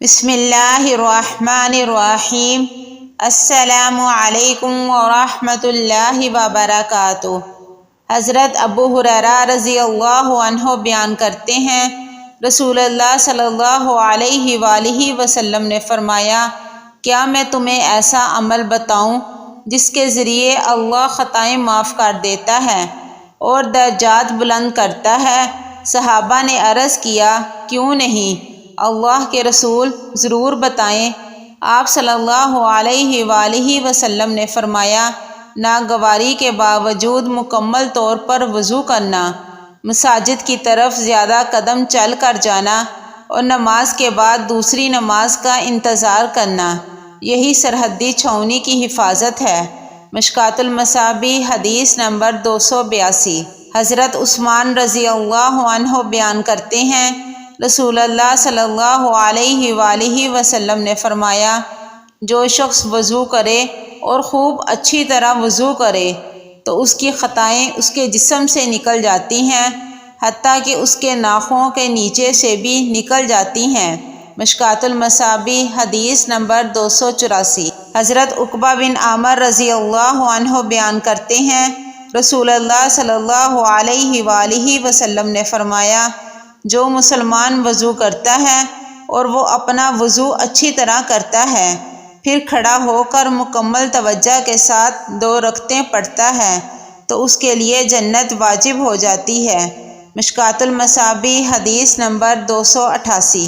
بسم اللہ الرحمن الرحیم۔ السلام علیکم ورحمۃ اللہ وبرکاتہ۔ حضرت ابو ہریرہ رضی اللہ عنہ بیان کرتے ہیں، رسول اللہ صلی اللہ علیہ وآلہ وسلم نے فرمایا، کیا میں تمہیں ایسا عمل بتاؤں جس کے ذریعے اللہ خطائیں معاف کر دیتا ہے اور درجات بلند کرتا ہے؟ صحابہ نے عرض کیا، کیوں نہیں اللہ کے رسول، ضرور بتائیں۔ آپ صلی اللہ علیہ وآلہ وسلم نے فرمایا، ناگواری کے باوجود مکمل طور پر وضو کرنا، مساجد کی طرف زیادہ قدم چل کر جانا اور نماز کے بعد دوسری نماز کا انتظار کرنا، یہی سرحدی چھاؤنی کی حفاظت ہے۔ مشکوٰۃ المصابیح حدیث نمبر 282۔ حضرت عثمان رضی اللہ عنہ بیان کرتے ہیں، رسول اللہ صلی اللہ علیہ وآلہ وسلم نے فرمایا، جو شخص وضو کرے اور خوب اچھی طرح وضو کرے تو اس کی خطائیں اس کے جسم سے نکل جاتی ہیں، حتیٰ کہ اس کے ناخنوں کے نیچے سے بھی نکل جاتی ہیں۔ مشکوٰۃ المصابیح حدیث نمبر 284۔ حضرت عقبہ بن عامر رضی اللہ عنہ بیان کرتے ہیں، رسول اللہ صلی اللہ علیہ وآلہ وسلم نے فرمایا، جو مسلمان وضو کرتا ہے اور وہ اپنا وضو اچھی طرح کرتا ہے، پھر کھڑا ہو کر مکمل توجہ کے ساتھ 2 رکعتیں پڑھتا ہے تو اس کے لیے جنت واجب ہو جاتی ہے۔ مشکوٰۃ المصابیح حدیث نمبر 288۔